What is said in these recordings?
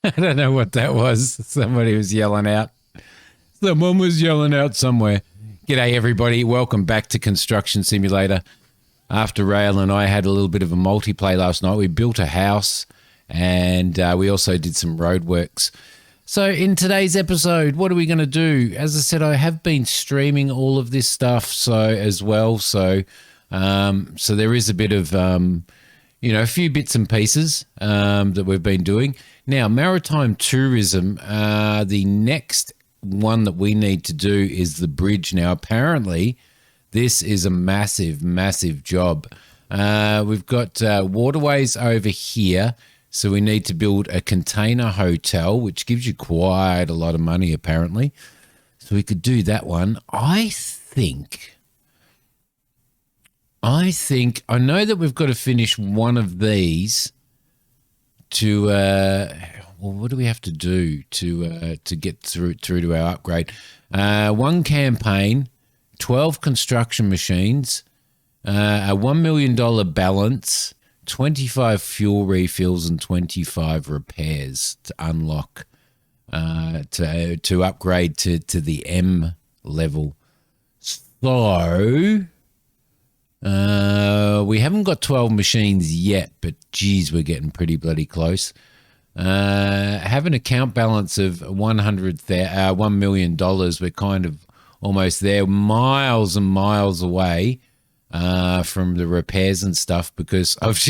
I don't know what that was. Somebody was yelling out. Someone was yelling out somewhere. G'day, everybody. Welcome back to Construction Simulator. After Rail and I had a little bit of a multiplay last night, we built a house and we also did some roadworks. So in today's episode, what are we going to do? As I said, I have been streaming all of this stuff as well. So there is a bit of, a few bits and pieces that we've been doing. Now, maritime tourism, the next one that we need to do is the bridge. Now, apparently, this is a massive, massive job. We've got waterways over here, so we need to build a container hotel, which gives you quite a lot of money, apparently. So we could do that one. I know that we've got to finish one of these to what do we have to do to get through to our upgrade? One campaign, 12 construction machines, a $1 million balance, 25 fuel refills, and 25 repairs to unlock to upgrade to the M level. So we haven't got 12 machines yet, but geez, we're getting pretty bloody close. Have an account balance of $1 million. We're kind of almost there, miles and miles away from the repairs and stuff, because I've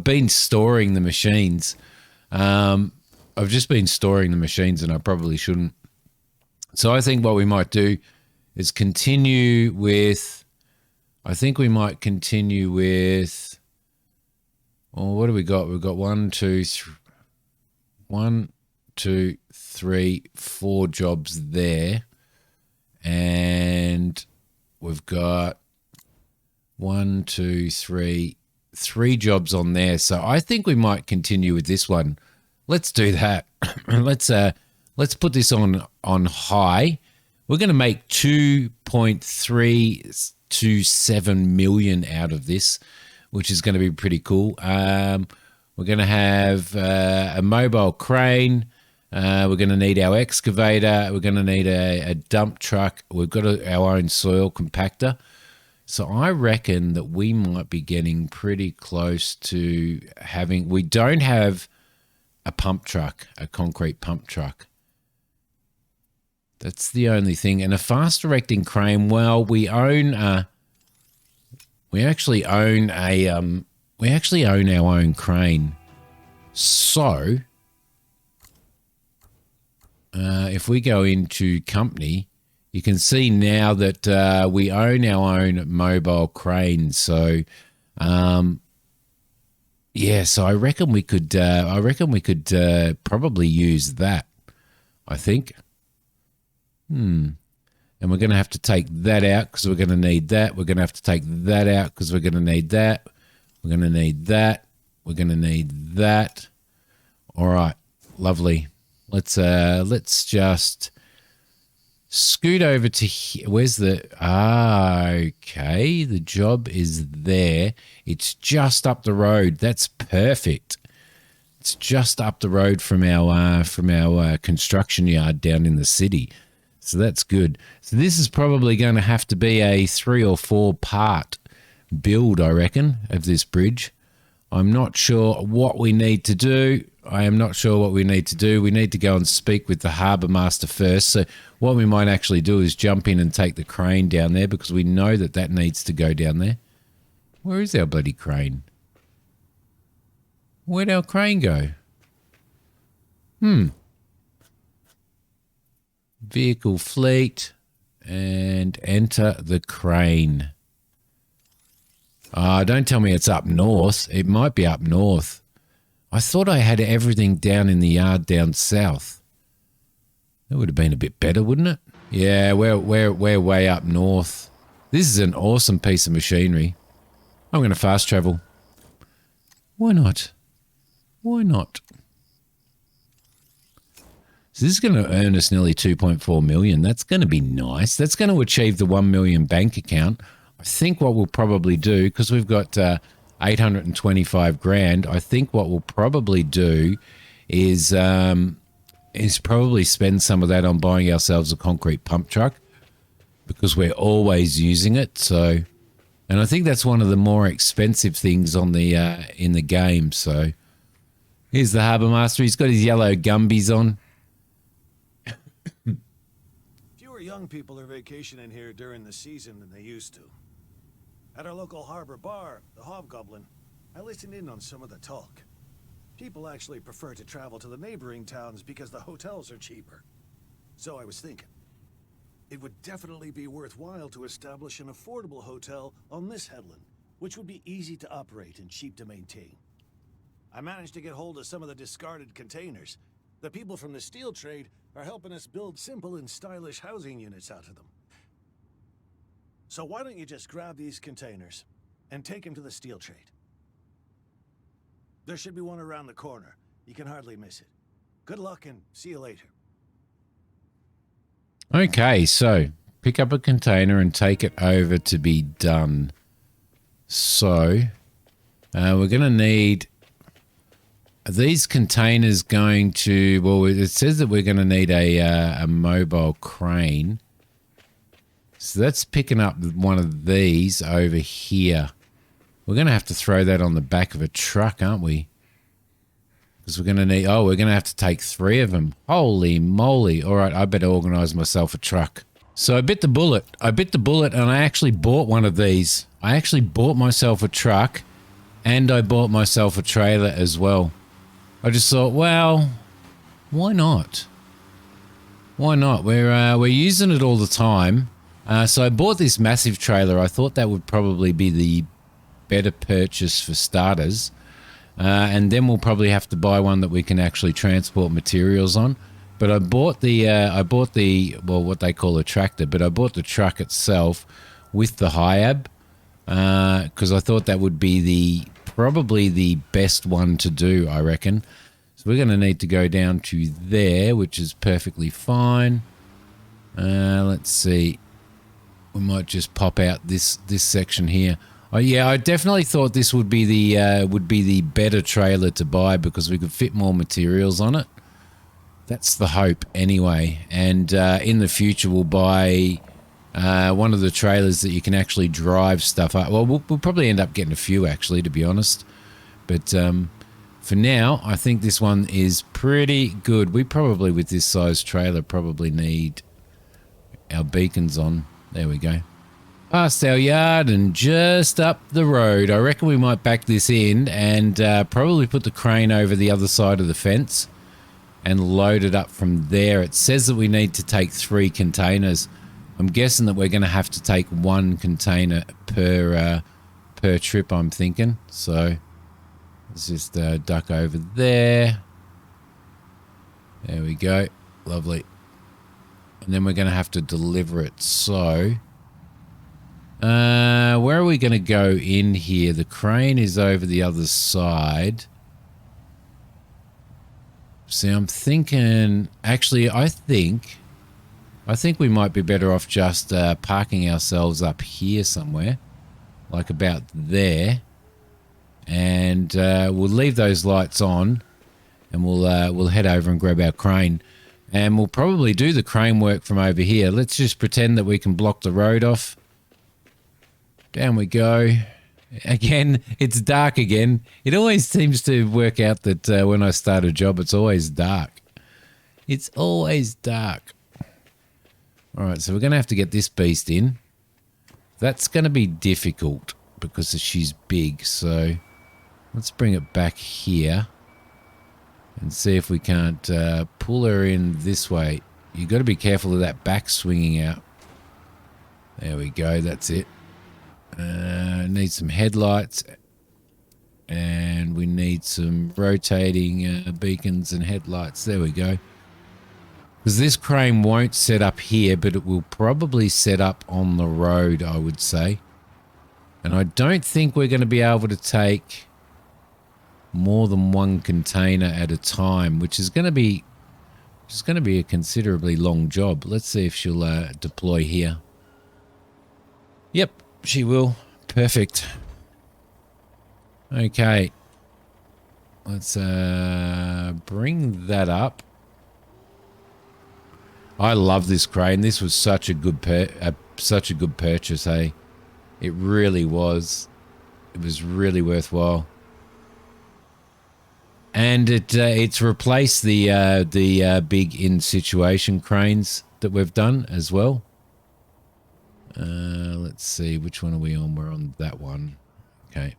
been storing the machines. And I probably shouldn't. So I think what we might do is continue with. I think we might continue with. Oh, what do we got? We've got 4 jobs there, and we've got 3 jobs on there. So I think we might continue with this one. Let's do that. Let's put this on high. We're going to make 2.327 million out of this, which is going to be pretty cool. We're going to have a mobile crane. We're going to need our excavator. We're going to need a dump truck. We've got our own soil compactor. So I reckon that we might be getting pretty close to having. We don't have a pump truck, a concrete pump truck. That's the only thing. And a fast erecting crane. Well, we actually own our own crane. So if we go into company, you can see now that we own our own mobile crane. So so I reckon we could probably use that, I think. And we're going to have to take that out because we're going to need that. We're going to have to take that out because we're going to need that. We're going to need that. We're going to need that. All right, lovely. Let's just scoot over to here. Where's the? Okay, the job is there. It's just up the road. That's perfect. It's just up the road from our construction yard down in the city. So that's good. So this is probably going to have to be a 3 or 4 part build, I reckon, of this bridge. I'm not sure what we need to do. We need to go and speak with the harbour master first. So what we might actually do is jump in and take the crane down there, because we know that needs to go down there. Where is our bloody crane? Where'd our crane go? Vehicle fleet, and enter the crane. Don't tell me it's up north. It might be up north. I thought I had everything down in the yard down south. That would have been a bit better, wouldn't it? Yeah, we're way up north. This is an awesome piece of machinery. I'm going to fast travel. Why not? Why not? So this is going to earn us nearly 2.4 million. That's going to be nice. That's going to achieve the 1 million bank account. I think what we'll probably do, because we've got 825 grand, I think what we'll probably do is probably spend some of that on buying ourselves a concrete pump truck because we're always using it. So, and I think that's one of the more expensive things on the in the game. So, here's the Harbour Master. He's got his yellow Gumbies on. Fewer young people are vacationing here during the season than they used to. At our local Harbour bar, the Hobgoblin, I listened in on some of the talk. People actually prefer to travel to the neighboring towns because the hotels are cheaper. So I was thinking, it would definitely be worthwhile to establish an affordable hotel on this headland, which would be easy to operate and cheap to maintain. I managed to get hold of some of the discarded containers. The people from the steel trade are helping us build simple and stylish housing units out of them. So why don't you just grab these containers and take them to the steel trade? There should be one around the corner. You can hardly miss it. Good luck and see you later. Okay, so pick up a container and take it over to be done. So we're going to need... Are these containers going to... Well, it says that we're going to need a mobile crane. So that's picking up one of these over here. We're going to have to throw that on the back of a truck, aren't we? Because we're going to need... Oh, we're going to have to take 3 of them. Holy moly. All right, I better organize myself a truck. So I bit the bullet. And I actually bought one of these. I actually bought myself a truck and I bought myself a trailer as well. I just thought, well, why not? Why not? We're using it all the time. So I bought this massive trailer. I thought that would probably be the better purchase for starters. And then we'll probably have to buy one that we can actually transport materials on. But I bought the well, what they call a tractor, but I bought the truck itself with the Hiab because I thought that would be probably the best one to do, I reckon. So we're going to need to go down to there, which is perfectly fine. Let's see. We might just pop out this section here. Oh yeah, I definitely thought this would be the better trailer to buy because we could fit more materials on it. That's the hope anyway. And in the future we'll buy one of the trailers that you can actually drive stuff up. Well, we'll probably end up getting a few actually, to be honest. But for now, I think this one is pretty good. We probably, with this size trailer, probably need our beacons on. There we go. Past our yard and just up the road. I reckon we might back this in and probably put the crane over the other side of the fence and load it up from there. It says that we need to take 3 containers. I'm guessing that we're going to have to take 1 container per trip, I'm thinking. So let's just duck over there. There we go. Lovely. And then we're going to have to deliver it. So where are we going to go in here? The crane is over the other side. See, I'm thinking... Actually, I think we might be better off just parking ourselves up here somewhere. Like about there. And we'll leave those lights on. And we'll head over and grab our crane. And we'll probably do the crane work from over here. Let's just pretend that we can block the road off. Down we go. Again, it's dark again. It always seems to work out that when I start a job, it's always dark. It's always dark. All right, so we're going to have to get this beast in. That's going to be difficult because she's big. So let's bring it back here and see if we can't pull her in this way. You've got to be careful of that back swinging out. There we go. That's it. Need some headlights and we need some rotating beacons and headlights. There we go. Because this crane won't set up here, but it will probably set up on the road, I would say. And I don't think we're going to be able to take more than 1 container at a time, which is going to be a considerably long job. Let's see if she'll deploy here. Yep. She will. Perfect. Okay. let's bring that up. I love this crane. This was such a good purchase, hey. It really was. It was really worthwhile. And it's replaced the big in situation cranes that we've done as well. Let's see, which one are we on? We're on that one. Okay.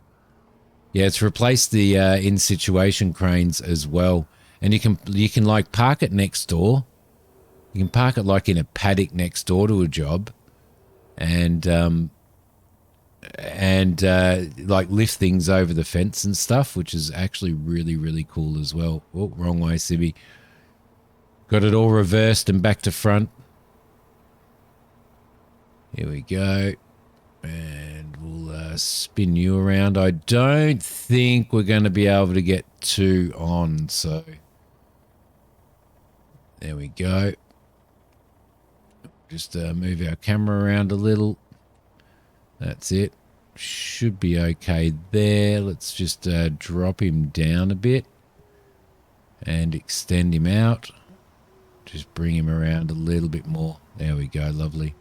Yeah, it's replaced the in situation cranes as well, and you can like park it next door. You can park it like in a paddock next door to a job, and like lift things over the fence and stuff, which is actually really, really cool as well. Oh, wrong way, Sibby. Got it all reversed and back to front. Here we go. And we'll spin you around. I don't think we're going to be able to get two on, so there we go. Just move our camera around a little. That's it. Should be okay there. Let's just drop him down a bit and extend him out. Just bring him around a little bit more. There we go. Lovely.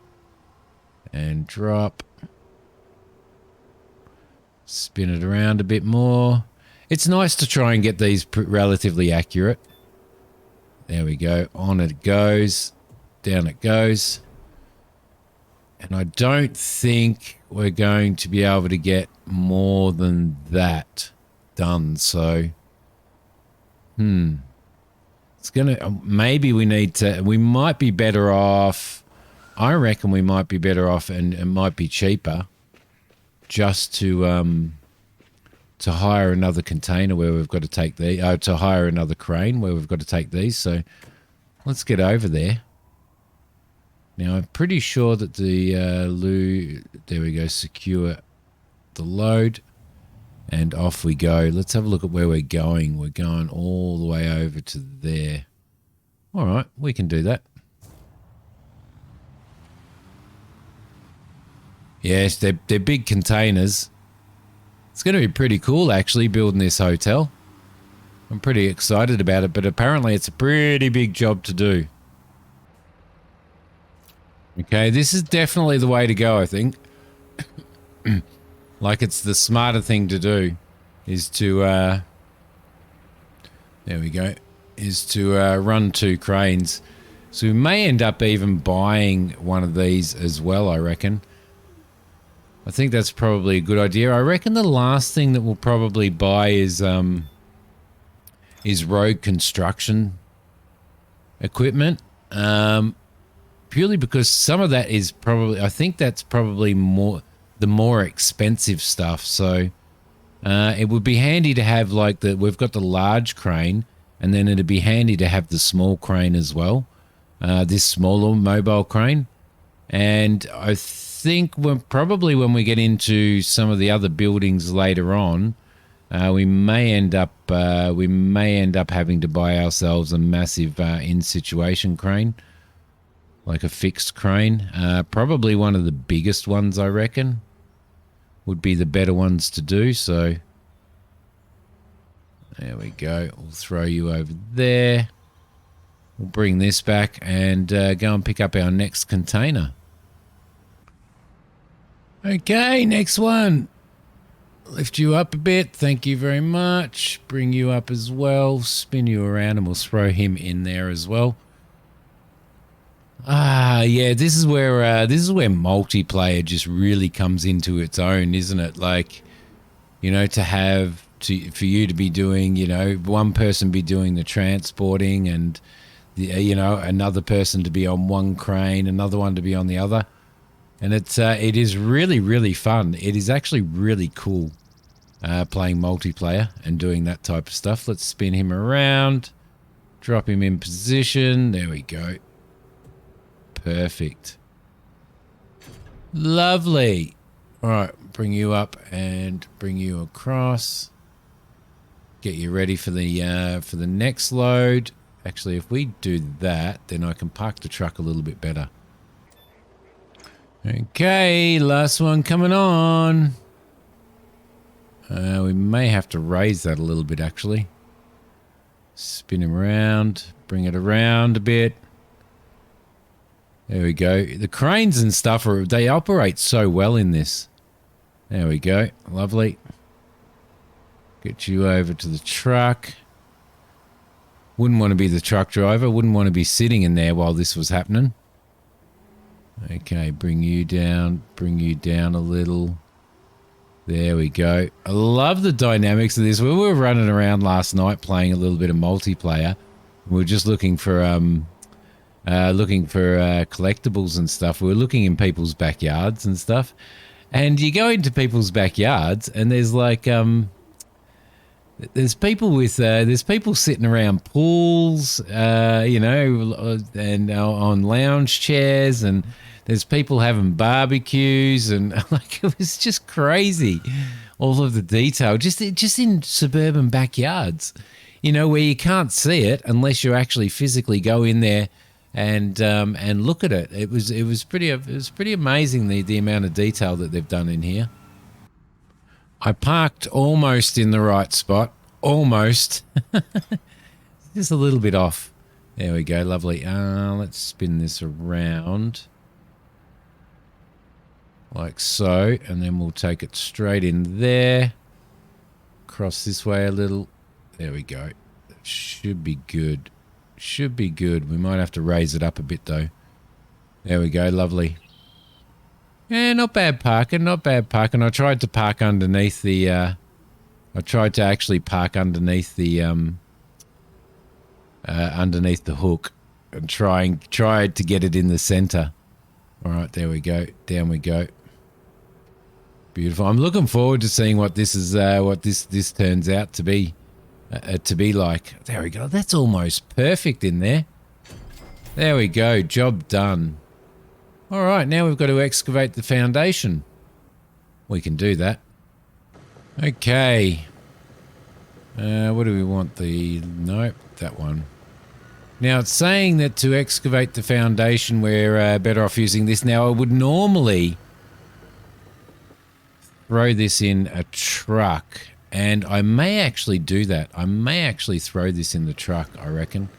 And drop. Spin it around a bit more. It's nice to try and get these relatively accurate. There we go. On it goes. Down it goes. And I don't think we're going to be able to get more than that done. So, it's going to, maybe we might be better off. I reckon we might be better off, and it might be cheaper just to hire another container where we've got to take to hire another crane where we've got to take these. So let's get over there. Now, I'm pretty sure that the there we go, secure the load, and off we go. Let's have a look at where we're going. We're going all the way over to there. All right, we can do that. Yes, they're big containers. It's going to be pretty cool, actually, building this hotel. I'm pretty excited about it, but apparently it's a pretty big job to do. Okay, this is definitely the way to go, I think. Like, it's the smarter thing to do is to, there we go, is to run two cranes. So we may end up even buying one of these as well, I reckon. I think that's probably a good idea. I reckon the last thing that we'll probably buy is road construction equipment. Purely because some of that is probably, I think that's probably the more expensive stuff. So it would be handy to have like we've got the large crane, and then it'd be handy to have the small crane as well. This smaller mobile crane. And I think when we get into some of the other buildings later on, we may end up having to buy ourselves a massive in-situation crane. Like a fixed crane. Probably one of the biggest ones, I reckon, would be the better ones to do. So there we go. We'll throw you over there. We'll bring this back and go and pick up our next container. Okay, next one. Lift you up a bit. Thank you very much. Bring you up as well. Spin you around, and we'll throw him in there as well. Yeah, this is where multiplayer just really comes into its own, isn't it? Like, you know, for you to be doing, you know, one person be doing the transporting, and another person to be on one crane, another one to be on the other, and it is really, really fun. It is actually really cool playing multiplayer and doing that type of stuff. Let's spin him around, drop him in position. There we go. Perfect. Lovely. All right, bring you up and bring you across. Get you ready for the next load. Actually, if we do that, then I can park the truck a little bit better. Okay, last one coming on. We may have to raise that a little bit, actually. Spin him around. Bring it around a bit. There we go. The cranes and stuff, they operate so well in this. There we go. Lovely. Get you over to the truck. Wouldn't want to be the truck driver. Wouldn't want to be sitting in there while this was happening. Okay, bring you down. Bring you down a little. There we go. I love the dynamics of this. We were running around last night playing a little bit of multiplayer. We were just looking for collectibles and stuff. We were looking in people's backyards and stuff. And you go into people's backyards and there's like there's people sitting around pools, you know, and on lounge chairs, and there's people having barbecues, and like it was just crazy. All of the detail, just in suburban backyards, you know, where you can't see it unless you actually physically go in there and look at it. It was pretty amazing the amount of detail that they've done in here. I parked almost in the right spot. Almost. Just a little bit off. There we go. Lovely. Let's spin this around. Like so. And then we'll take it straight in there. Cross this way a little. There we go. That should be good. Should be good. We might have to raise it up a bit though. There we go. Lovely. Yeah, not bad parking, not bad parking. I tried to park underneath the, I tried to actually park underneath the hook and tried to get it in the center. All right, there we go. Down we go. Beautiful. I'm looking forward to seeing what this is, what this turns out to be like. There we go. That's almost perfect in there. There we go. Job done. All right, now we've got to excavate the foundation. We can do that. Okay. What do we want? Nope, that one. Now, it's saying that to excavate the foundation, we're better off using this. Now, I would normally throw this in a truck, and I may actually do that. I may actually throw this in the truck, I reckon.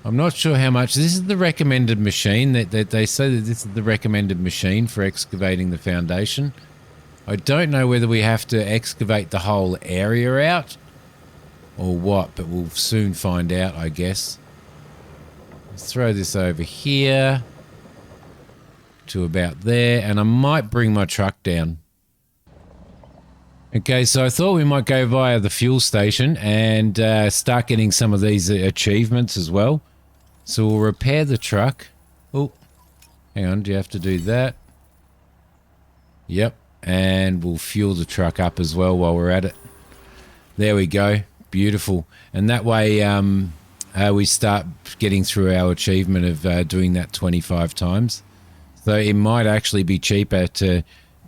I'm not sure how much. This is the recommended machine. That they say that this is the recommended machine for excavating the foundation. I don't know whether we have to excavate the whole area out or what, but we'll soon find out, I guess. Let's throw this over here to about there, and I might bring my truck down. Okay, so I thought we might go via the fuel station and start getting some of these achievements as well. So we'll repair the truck. Oh, hang on, do you have to do that? Yep, and we'll fuel the truck up as well while we're at it. There we go, beautiful. And that way we start getting through our achievement of doing that 25 times. So it might actually be cheaper to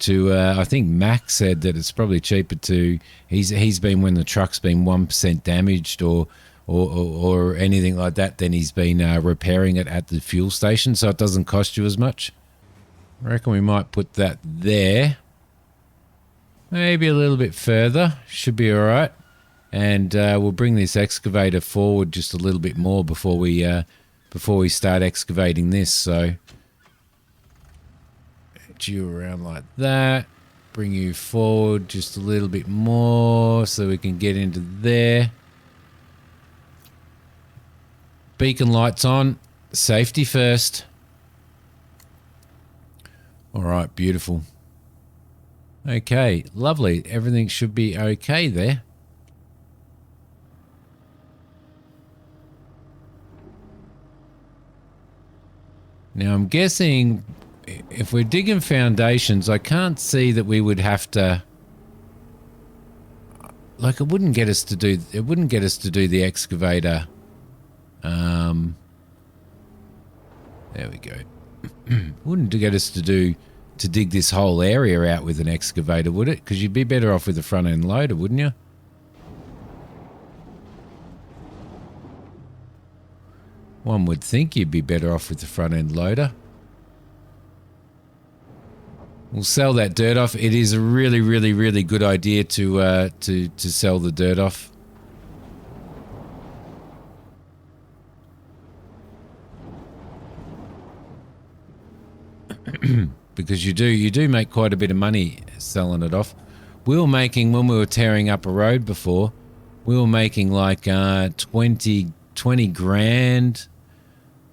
I think Max said that it's probably cheaper to, he's been, when the truck's been 1% damaged or anything like that, then he's been repairing it at the fuel station, so it doesn't cost you as much. I reckon we might put that there. Maybe a little bit further. Should be all right. And we'll bring this excavator forward just a little bit more before we start excavating this. So get you around like that. Bring you forward just a little bit more so we can get into there. Beacon lights on. Safety first. All right, beautiful. Okay, lovely. Everything should be okay there. Now, I'm guessing if we're digging foundations, I can't see that we would have to... Like, it wouldn't get us to do the excavator. There we go. Wouldn't get us to dig this whole area out with an excavator, would it? Because you'd be better off with a front end loader, wouldn't you? One would think you'd be better off with the front end loader. We'll sell that dirt off. It is a really, really, really good idea to sell the dirt off. because you do make quite a bit of money selling it off. We were making, when we were tearing up a road before, we were making like 20 grand,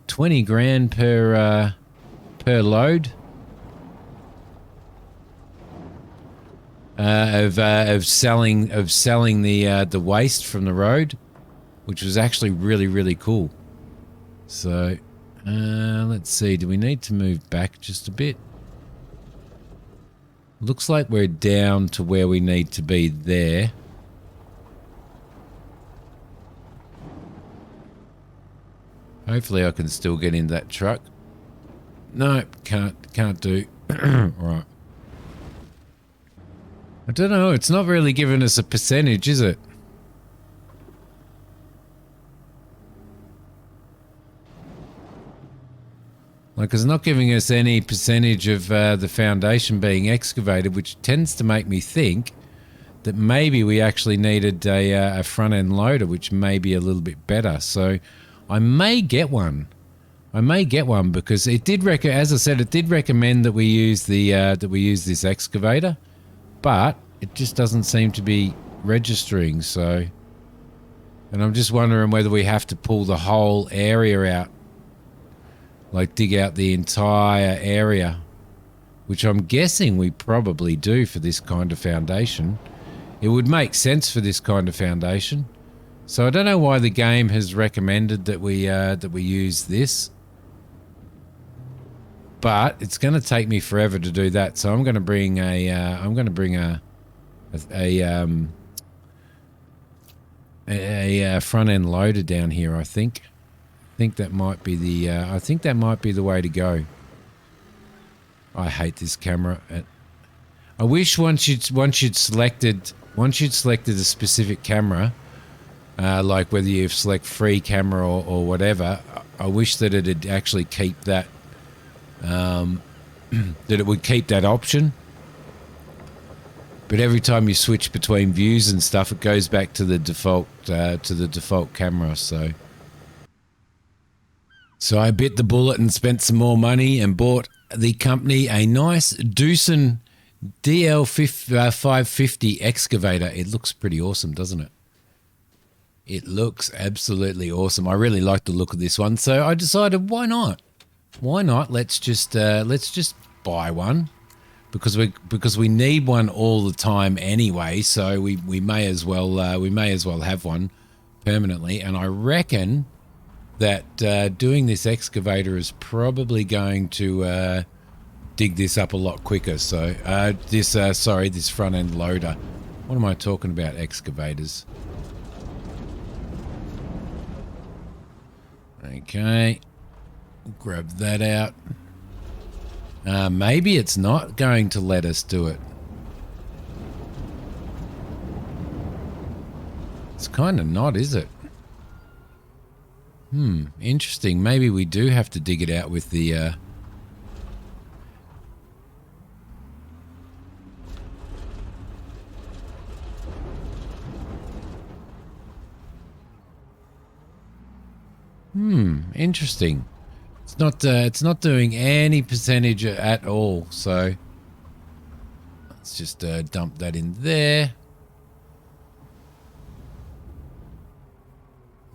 20 grand per load of selling the waste from the road, which was actually really cool. So let's see, do we need to move back just a bit? Looks like we're down to where we need to be there. Hopefully I can still get in that truck. No, can't do. Right. I don't know, it's not really giving us a percentage, is it? Like, it's not giving us any percentage of the foundation being excavated, which tends to make me think that maybe we actually needed a front-end loader, which may be a little bit better. So I may get one. I may get one because it did as I said, it did recommend that we use this excavator, but it just doesn't seem to be registering. So, and I'm just wondering whether we have to pull the whole area out. Like dig out the entire area, which I'm guessing we probably do for this kind of foundation. It would make sense for this kind of foundation. So I don't know why the game has recommended that we use this, but it's going to take me forever to do that. So I'm going to bring a front end loader down here. I think that might be the way to go. I hate this camera. I wish once you'd selected a specific camera, like whether you select free camera or whatever, I wish that it'd actually keep that that it would keep that option. But every time you switch between views and stuff, it goes back to the default camera. So I bit the bullet and spent some more money and bought the company a nice Doosan DL550 excavator. It looks pretty awesome, doesn't it? It looks absolutely awesome. I really like the look of this one. So I decided, why not? Why not? Let's just buy one because we need one all the time anyway. So we may as well have one permanently. And I reckon that doing this excavator is probably going to dig this up a lot quicker. So this front end loader. What am I talking about? Excavators. Okay, grab that out. Maybe it's not going to let us do it. It's kind of not, is it? Interesting. Maybe we do have to dig it out with the... Interesting. It's not doing any percentage at all. So let's just dump that in there.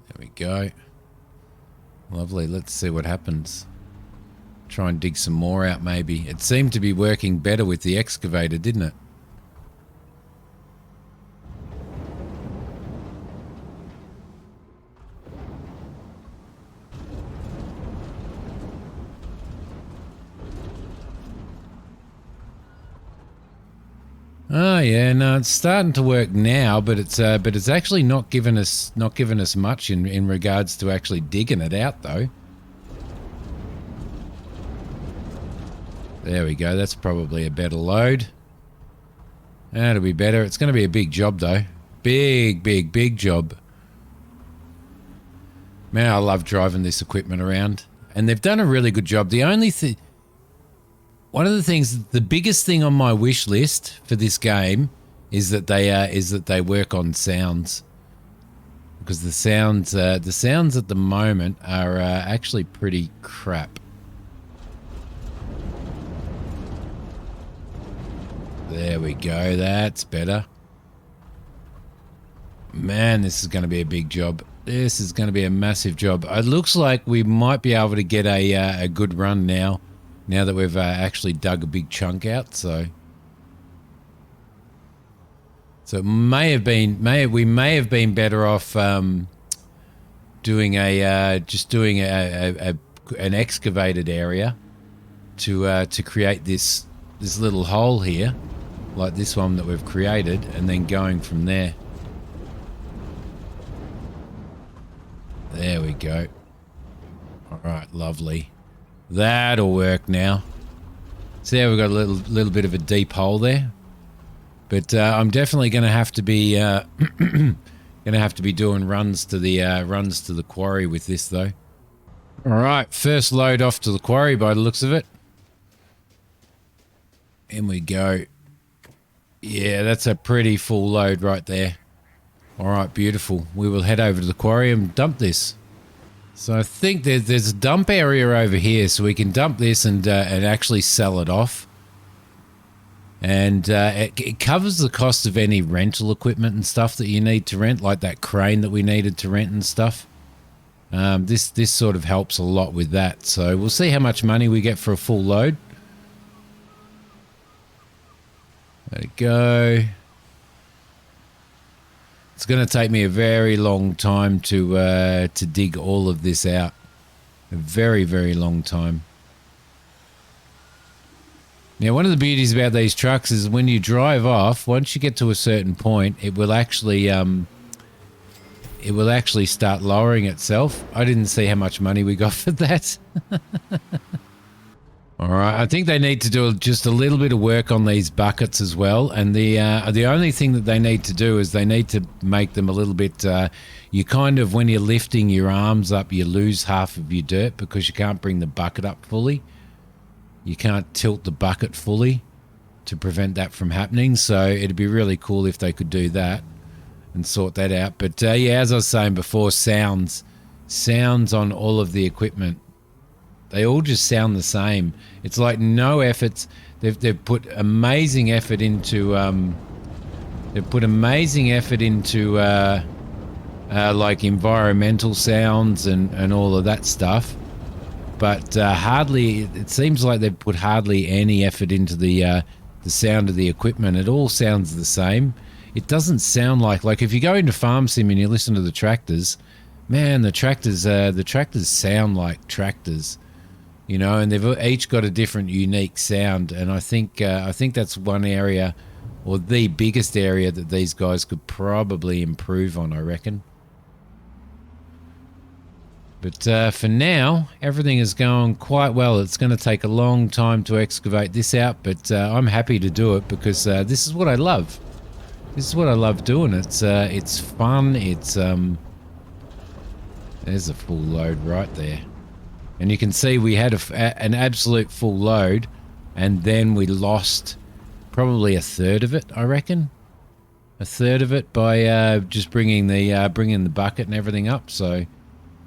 There we go. Lovely. Let's see what happens. Try and dig some more out maybe. It seemed to be working better with the excavator, didn't it? Oh yeah, no, it's starting to work now, but it's actually not given us much in regards to actually digging it out though. There we go. That's probably a better load. That'll be better. It's going to be a big job though. Big job. Man, I love driving this equipment around, and they've done a really good job. The only thing. One of the things, the biggest thing on my wish list for this game is that they work on sounds, because the sounds at the moment are actually pretty crap. There we go. That's better. Man, this is going to be a big job. This is going to be a massive job. It looks like we might be able to get a good run now that we've actually dug a big chunk out. So it may have been, we may have been better off doing just doing an excavated area to create this little hole here, like this one that we've created, and then going from there. There we go. All right, lovely. That'll work now. See how we've got a little bit of a deep hole there, but I'm definitely going to have to be doing runs to the quarry with this though. All right, first load off to the quarry by the looks of it. In we go. Yeah, that's a pretty full load right there. All right, beautiful. We will head over to the quarry and dump this. So I think there's a dump area over here, so we can dump this and actually sell it off. And it covers the cost of any rental equipment and stuff that you need to rent, like that crane that we needed to rent and stuff. This sort of helps a lot with that. So we'll see how much money we get for a full load. There we go. It's going to take me a very long time to dig all of this out. A very, very long time. Now, one of the beauties about these trucks is when you drive off, once you get to a certain point, it will actually start lowering itself. I didn't see how much money we got for that. All right, I think they need to do just a little bit of work on these buckets as well. And the only thing that they need to do is they need to make them a little bit. You kind of, when you're lifting your arms up, you lose half of your dirt because you can't bring the bucket up fully. You can't tilt the bucket fully to prevent that from happening. So it'd be really cool if they could do that and sort that out. But yeah, as I was saying before, sounds on all of the equipment. They all just sound the same. It's like no efforts. They've put amazing effort into like environmental sounds and all of that stuff. But hardly. It seems like they've put hardly any effort into the sound of the equipment. It all sounds the same. It doesn't sound like if you go into Farm Sim and you listen to the tractors, man, the tractors sound like tractors. You know, and they've each got a different, unique sound, and I think that's one area, or the biggest area that these guys could probably improve on, I reckon. But for now, everything is going quite well. It's going to take a long time to excavate this out, but I'm happy to do it because this is what I love. This is what I love doing. It's fun. It's there's a full load right there. And you can see we had an absolute full load, and then we lost probably a third of it, I reckon. A third of it by just bringing the bucket and everything up. So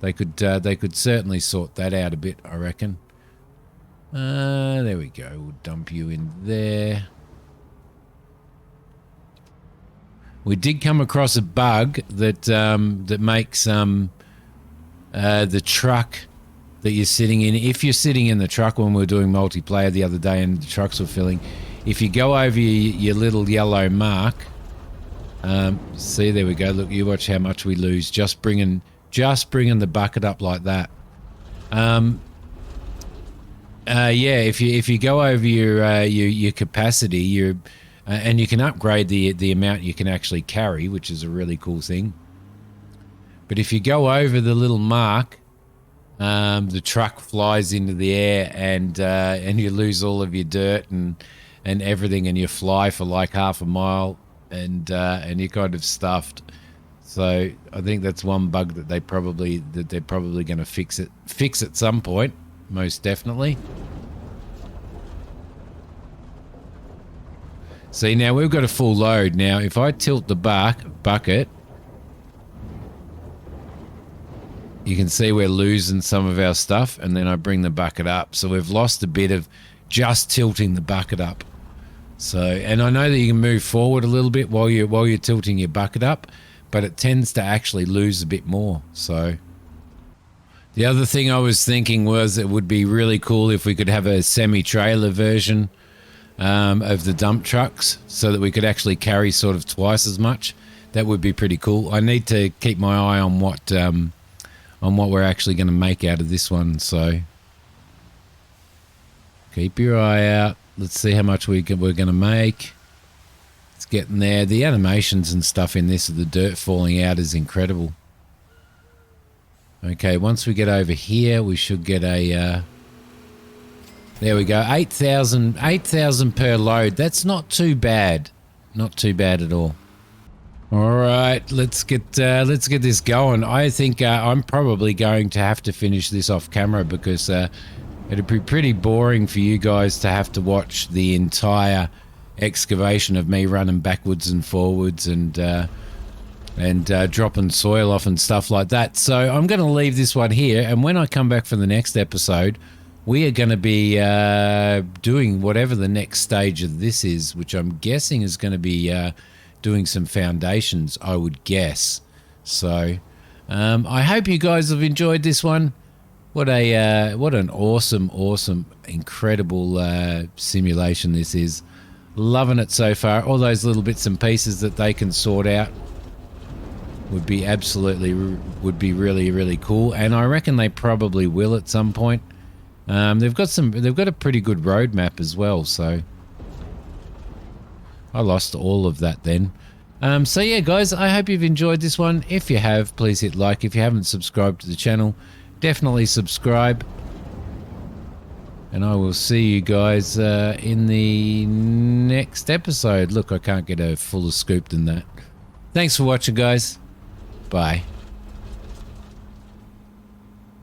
they could certainly sort that out a bit, I reckon. There we go. We'll dump you in there. We did come across a bug that makes the truck that you're sitting in. If you're sitting in the truck, when we were doing multiplayer the other day and the trucks were filling, if you go over your little yellow mark, see, there we go. Look, you watch how much we lose just bringing the bucket up like that. Yeah, if you go over your capacity, and you can upgrade the amount you can actually carry, which is a really cool thing. But if you go over the little mark, the truck flies into the air and you lose all of your dirt and everything, and you fly for like half a mile and you're kind of stuffed. So I think that's one bug that they're probably going to fix at some point, most definitely. See, now we've got a full load. Now if I tilt the bucket, you can see we're losing some of our stuff, and then I bring the bucket up. So we've lost a bit of just tilting the bucket up. So, and I know that you can move forward a little bit while you're tilting your bucket up, but it tends to actually lose a bit more. So the other thing I was thinking was it would be really cool if we could have a semi-trailer version of the dump trucks so that we could actually carry sort of twice as much. That would be pretty cool. I need to keep my eye on what we're actually going to make out of this one. So keep your eye out. Let's see how much we're going to make. It's getting there. The animations and stuff in this of the dirt falling out is incredible. Okay, once we get over here, we should get a... there we go, 8,000 per load. That's not too bad. Not too bad at all. All right, let's get this going. I think I'm probably going to have to finish this off camera because it'd be pretty boring for you guys to have to watch the entire excavation of me running backwards and forwards and dropping soil off and stuff like that. So I'm going to leave this one here, and when I come back for the next episode, we are going to be doing whatever the next stage of this is, which I'm guessing is going to be doing some foundations, I would guess. So I hope you guys have enjoyed this one. What an awesome, incredible simulation this is. Loving it so far. All those little bits and pieces that they can sort out would be really cool, and I reckon they probably will at some point. They've got a pretty good roadmap as well, so I lost all of that then. So yeah, guys, I hope you've enjoyed this one. If you have, please hit like. If you haven't subscribed to the channel, definitely subscribe. And I will see you guys in the next episode. Look, I can't get a fuller scoop than that. Thanks for watching, guys. Bye.